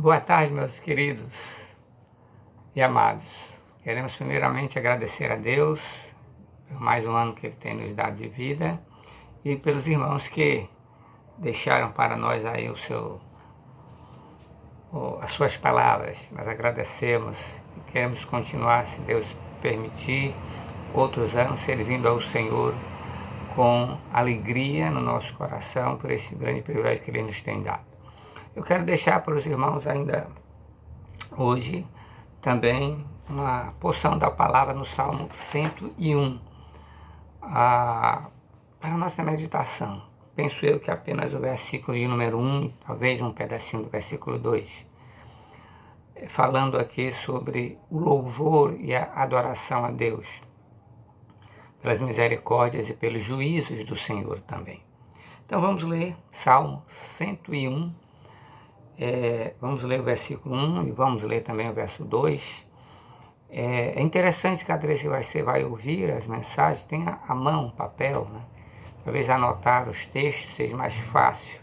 Boa tarde, meus queridos e amados. Queremos primeiramente agradecer a Deus por mais um ano que Ele tem nos dado de vida e pelos irmãos que deixaram para nós aí as suas palavras. Nós agradecemos e queremos continuar, se Deus permitir, outros anos servindo ao Senhor com alegria no nosso coração por esse grande privilégio que Ele nos tem dado. Eu quero deixar para os irmãos ainda hoje também uma porção da palavra no Salmo 101 para a nossa meditação. Penso eu que apenas o versículo de número 1, talvez um pedacinho do versículo 2, falando aqui sobre o louvor e a adoração a Deus, pelas misericórdias e pelos juízos do Senhor também. Então vamos ler Salmo 101, vamos ler o versículo 1 e vamos ler também o verso 2. É interessante que cada vez que você vai ouvir as mensagens, tenha à mão um papel, né? Talvez anotar os textos seja mais fácil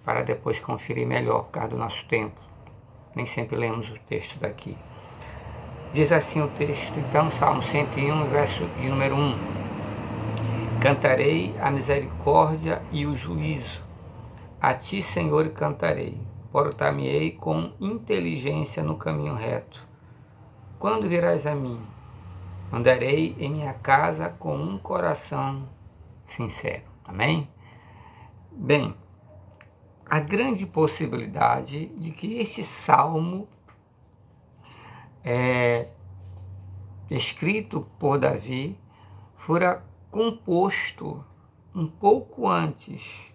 para depois conferir melhor por causa do nosso tempo. Nem sempre lemos o texto daqui. Diz assim o texto, então, Salmo 101, verso de número 1. Cantarei a misericórdia e o juízo. A ti, Senhor, cantarei. Portar-me-ei com inteligência no caminho reto. Quando virás a mim, andarei em minha casa com um coração sincero. Amém? Bem, a grande possibilidade de que este salmo escrito por Davi fora composto um pouco antes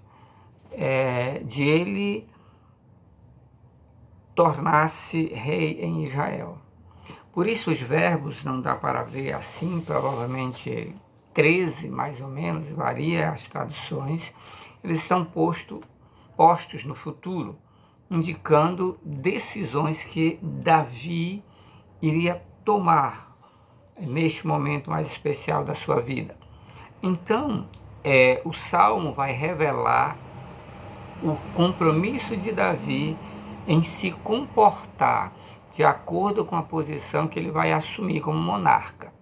de ele tornar-se rei em Israel. Por isso os verbos não dá para ver assim, provavelmente 13 mais ou menos, varia as traduções, eles estão postos no futuro, indicando decisões que Davi iria tomar neste momento mais especial da sua vida. Então, o Salmo vai revelar o compromisso de Davi em se comportar de acordo com a posição que ele vai assumir como monarca.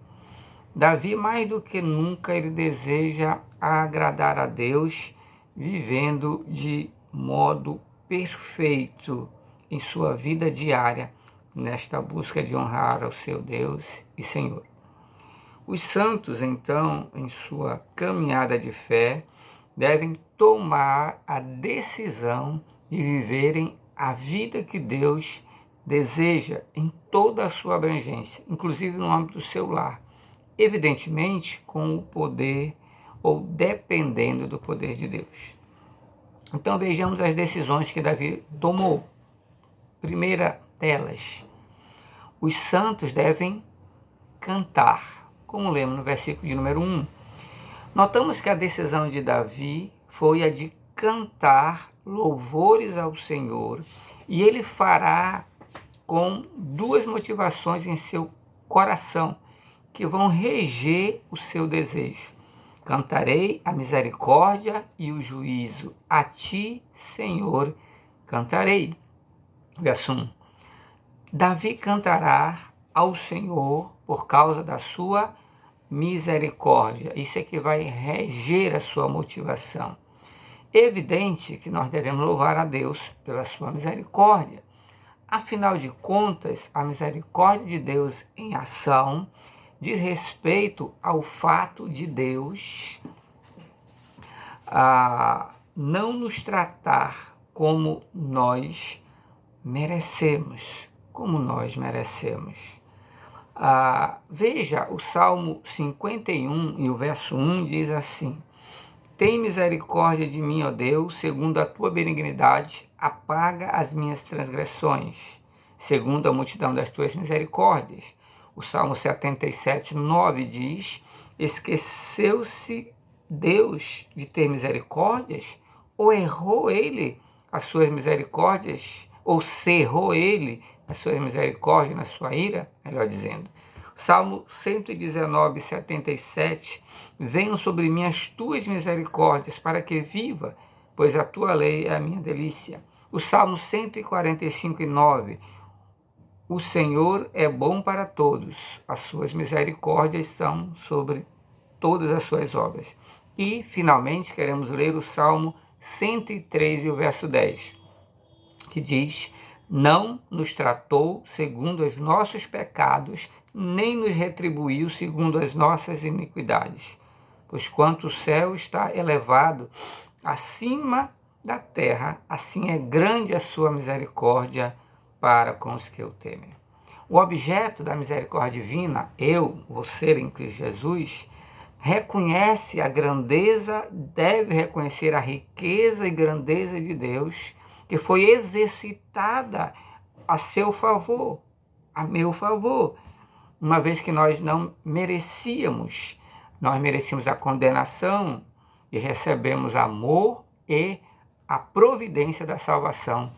Davi, mais do que nunca, ele deseja agradar a Deus, vivendo de modo perfeito em sua vida diária, nesta busca de honrar ao seu Deus e Senhor. Os santos, então, em sua caminhada de fé, devem tomar a decisão de viverem a vida que Deus deseja em toda a sua abrangência, inclusive no âmbito do seu lar, evidentemente com o poder ou dependendo do poder de Deus. Então vejamos as decisões que Davi tomou. Primeira delas, os santos devem cantar, como lemos no versículo de número 1. Notamos que a decisão de Davi foi a de cantar louvores ao Senhor, e ele fará com duas motivações em seu coração, que vão reger o seu desejo. Cantarei a misericórdia e o juízo. A ti, Senhor, cantarei. Verso 1. Davi cantará ao Senhor por causa da sua misericórdia. Isso é que vai reger a sua motivação. Evidente que nós devemos louvar a Deus pela sua misericórdia. Afinal de contas, a misericórdia de Deus em ação diz respeito ao fato de Deus não nos tratar como nós merecemos. Veja, o Salmo 51 e o verso 1 diz assim: tem misericórdia de mim, ó Deus, segundo a tua benignidade, apaga as minhas transgressões, segundo a multidão das tuas misericórdias. O Salmo 77, 9 diz: esqueceu-se Deus de ter misericórdias? Ou errou ele as suas misericórdias? Ou cerrou ele as suas misericórdias na sua ira? Melhor dizendo. Salmo 119, 77, venham sobre mim as tuas misericórdias, para que viva, pois a tua lei é a minha delícia. O Salmo 145:9. O Senhor é bom para todos, as suas misericórdias são sobre todas as suas obras. E, finalmente, queremos ler o Salmo 103 e o verso 10, que diz: não nos tratou segundo os nossos pecados, nem nos retribuiu segundo as nossas iniquidades. Pois quanto o céu está elevado acima da terra, assim é grande a sua misericórdia para com os que o temem. O objeto da misericórdia divina, eu, você em Cristo Jesus, reconhece a grandeza, deve reconhecer a riqueza e grandeza de Deus, que foi exercitada a seu favor, a meu favor, uma vez que nós não merecíamos. Nós merecíamos a condenação e recebemos amor e a providência da salvação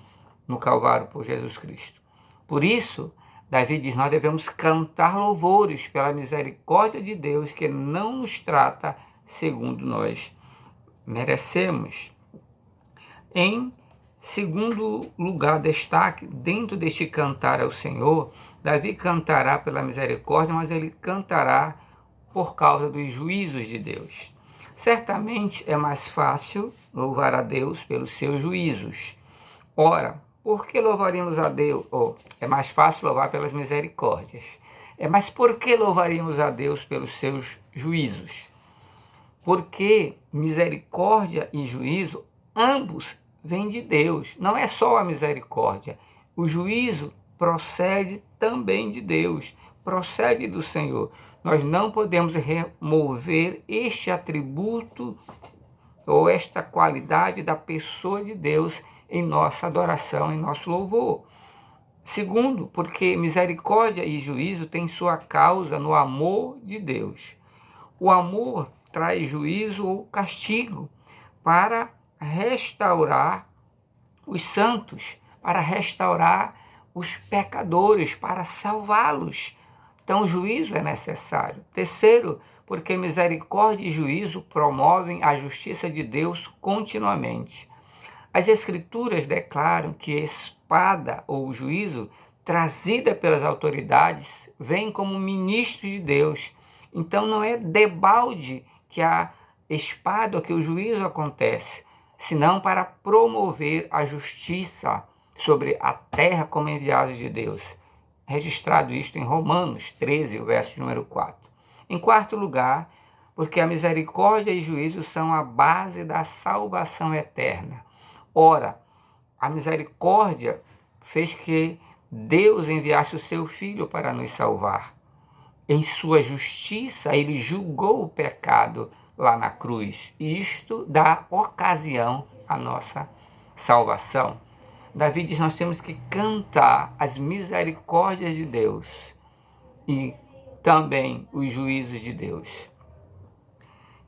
no Calvário por Jesus Cristo. Por isso, Davi diz, nós devemos cantar louvores pela misericórdia de Deus, que não nos trata segundo nós merecemos. Em segundo lugar, destaque, dentro deste cantar ao Senhor, Davi cantará pela misericórdia, mas ele cantará por causa dos juízos de Deus. Certamente é mais fácil louvar a Deus pelos seus juízos. Ora, por que louvaríamos a Deus? É mais fácil louvar pelas misericórdias. Mas por que louvaríamos a Deus pelos seus juízos? Porque misericórdia e juízo, ambos vêm de Deus. Não é só a misericórdia. O juízo procede também de Deus, procede do Senhor. Nós não podemos remover este atributo ou esta qualidade da pessoa de Deus em nossa adoração, em nosso louvor. Segundo, porque misericórdia e juízo têm sua causa no amor de Deus. O amor traz juízo ou castigo para restaurar os santos, para restaurar os pecadores, para salvá-los. Então, o juízo é necessário. Terceiro, porque misericórdia e juízo promovem a justiça de Deus continuamente. As Escrituras declaram que a espada ou o juízo trazida pelas autoridades vem como ministro de Deus. Então não é debalde que a espada ou que o juízo acontece, senão para promover a justiça sobre a terra como enviados de Deus. Registrado isto em Romanos 13, o verso número 4. Em quarto lugar, porque a misericórdia e juízo são a base da salvação eterna. Ora, a misericórdia fez que Deus enviasse o seu Filho para nos salvar. Em sua justiça, ele julgou o pecado lá na cruz. E isto dá ocasião à nossa salvação. Davi diz que nós temos que cantar as misericórdias de Deus e também os juízos de Deus.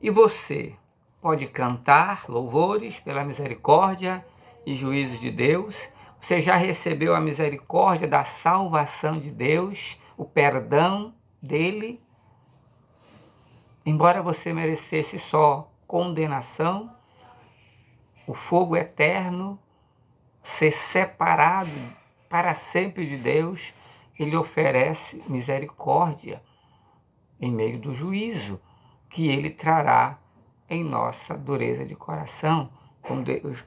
E você pode cantar louvores pela misericórdia e juízos de Deus? Você já recebeu a misericórdia da salvação de Deus, o perdão dele? Embora você merecesse só condenação, o fogo eterno, ser separado para sempre de Deus, ele oferece misericórdia em meio do juízo que ele trará em nossa dureza de coração,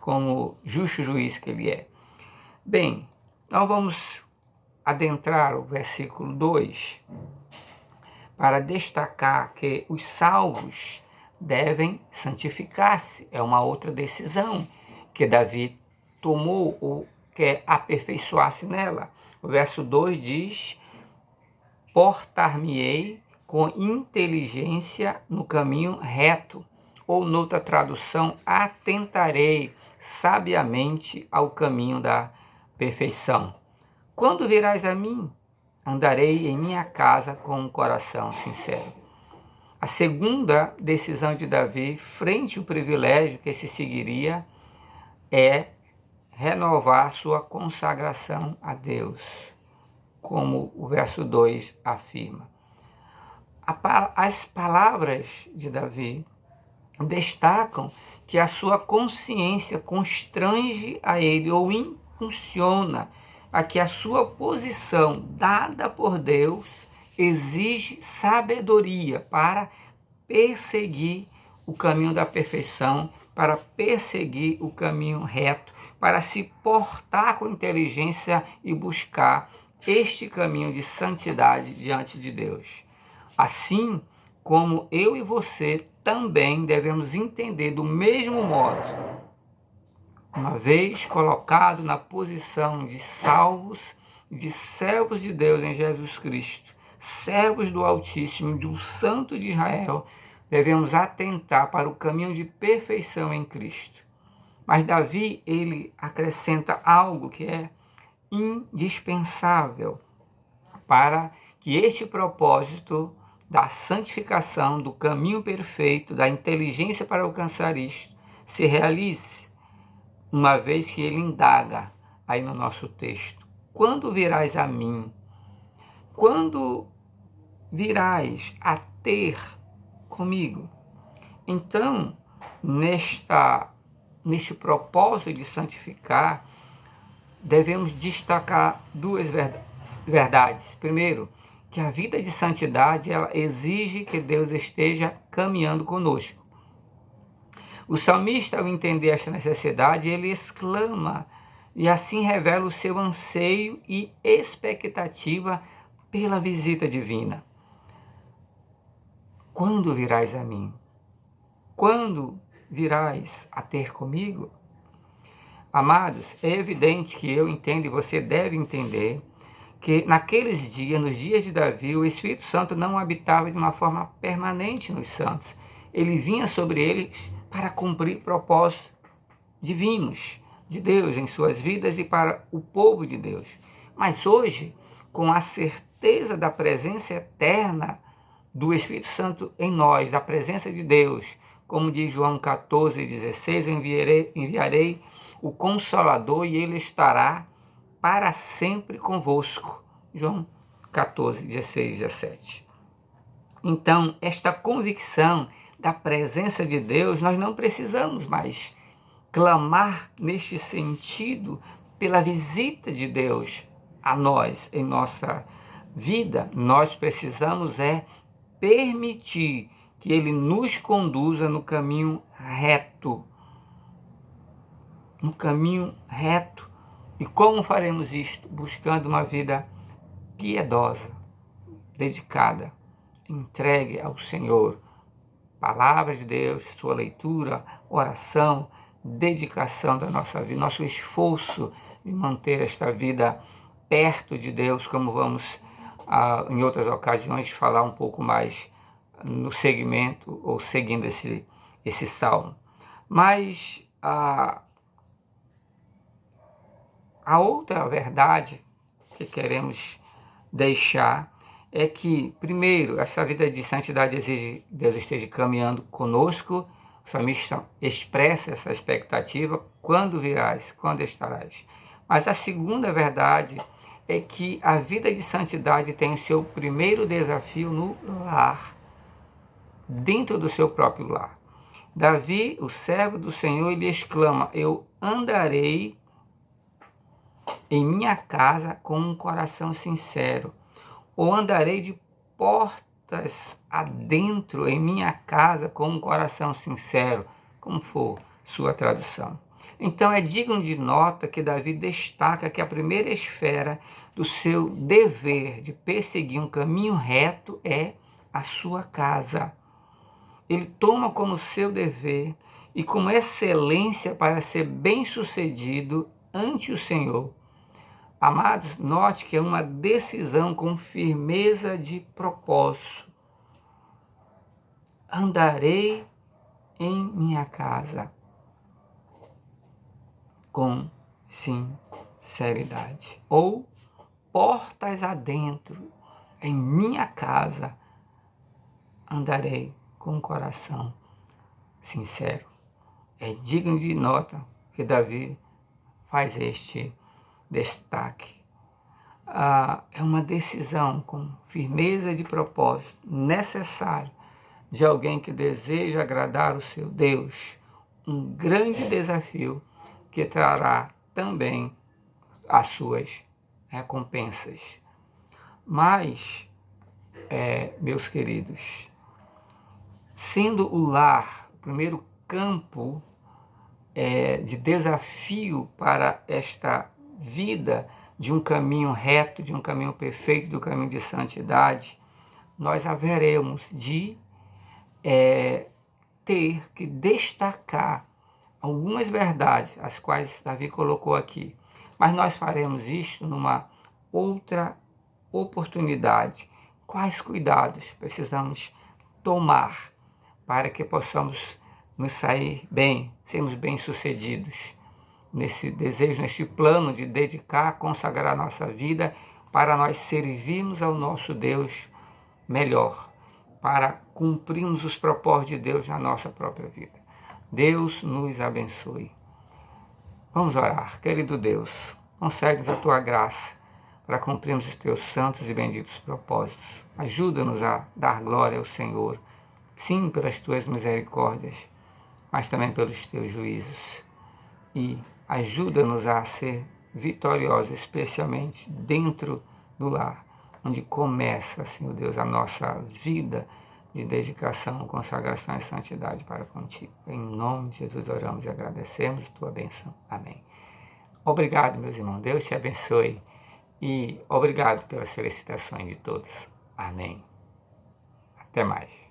como justo juiz que ele é. Bem, então vamos adentrar o versículo 2 para destacar que os salvos devem santificar-se. É uma outra decisão que Davi tomou ou quer aperfeiçoar-se nela. O verso 2 diz: portar-me-ei com inteligência no caminho reto. Ou, noutra tradução, atentarei sabiamente ao caminho da perfeição. Quando virás a mim, andarei em minha casa com um coração sincero. A segunda decisão de Davi, frente ao privilégio que se seguiria, é renovar sua consagração a Deus, como o verso 2 afirma. As palavras de Davi destacam que a sua consciência constrange a ele ou impulsiona a que a sua posição dada por Deus exige sabedoria para perseguir o caminho da perfeição, para perseguir o caminho reto, para se portar com inteligência e buscar este caminho de santidade diante de Deus. Assim como eu e você também devemos entender do mesmo modo, uma vez colocado na posição de salvos, de servos de Deus em Jesus Cristo, servos do Altíssimo, do Santo de Israel, devemos atentar para o caminho de perfeição em Cristo. Mas Davi, ele acrescenta algo que é indispensável para que este propósito da santificação, do caminho perfeito, da inteligência para alcançar isto, se realize, uma vez que ele indaga aí no nosso texto: quando virás a mim? Quando virás a ter comigo? Então, neste propósito de santificar, devemos destacar duas verdades. Primeiro, que a vida de santidade ela exige que Deus esteja caminhando conosco. O salmista, ao entender esta necessidade, ele exclama e assim revela o seu anseio e expectativa pela visita divina. Quando virás a mim? Quando virás a ter comigo? Amados, é evidente que eu entendo e você deve entender que naqueles dias, nos dias de Davi, o Espírito Santo não habitava de uma forma permanente nos santos. Ele vinha sobre eles para cumprir propósitos divinos de Deus em suas vidas e para o povo de Deus. Mas hoje, com a certeza da presença eterna do Espírito Santo em nós, da presença de Deus, como diz João 14,16, enviarei o Consolador e ele estará para sempre convosco. João 14,16, 17. Então, esta convicção da presença de Deus, nós não precisamos mais clamar neste sentido pela visita de Deus a nós em nossa vida. Nós precisamos permitir que Ele nos conduza no caminho reto. No caminho reto. E como faremos isto? Buscando uma vida piedosa, dedicada, entregue ao Senhor. Palavra de Deus, sua leitura, oração, dedicação da nossa vida, nosso esforço de manter esta vida perto de Deus, como vamos em outras ocasiões falar um pouco mais no segmento ou seguindo esse salmo. Mas a outra verdade que queremos deixar é que, primeiro, essa vida de santidade exige que Deus esteja caminhando conosco. O salmista expressa essa expectativa: quando virás, quando estarás. Mas a segunda verdade é que a vida de santidade tem o seu primeiro desafio no lar, dentro do seu próprio lar. Davi, o servo do Senhor, ele exclama: eu andarei em minha casa com um coração sincero, ou andarei de portas adentro em minha casa com um coração sincero, como for sua tradução. Então é digno de nota que Davi destaca que a primeira esfera do seu dever de perseguir um caminho reto é a sua casa. Ele toma como seu dever e como excelência para ser bem-sucedido ante o Senhor. Amados, note que é uma decisão com firmeza de propósito. Andarei em minha casa com sinceridade. Ou portas adentro, em minha casa, andarei com o coração sincero. É digno de nota que Davi faz este destaque. É uma decisão com firmeza de propósito necessário de alguém que deseja agradar o seu Deus, um grande desafio que trará também as suas recompensas. Mas, meus queridos, sendo o lar o primeiro campo de desafio para esta vida de um caminho reto, de um caminho perfeito, do caminho de santidade, nós haveremos de ter que destacar algumas verdades, as quais Davi colocou aqui. Mas nós faremos isto numa outra oportunidade. Quais cuidados precisamos tomar para que possamos nos sair bem, sermos bem-sucedidos nesse desejo, neste plano de dedicar, consagrar a nossa vida para nós servirmos ao nosso Deus melhor, para cumprirmos os propósitos de Deus na nossa própria vida. Deus nos abençoe. Vamos orar. Querido Deus, concede-nos a tua graça para cumprirmos os teus santos e benditos propósitos. Ajuda-nos a dar glória ao Senhor, sim, pelas tuas misericórdias, mas também pelos teus juízos. E ajuda-nos a ser vitoriosos, especialmente dentro do lar, onde começa, Senhor Deus, a nossa vida de dedicação, consagração e santidade para contigo. Em nome de Jesus oramos e agradecemos tua bênção. Amém. Obrigado, meus irmãos. Deus te abençoe e obrigado pelas felicitações de todos. Amém. Até mais.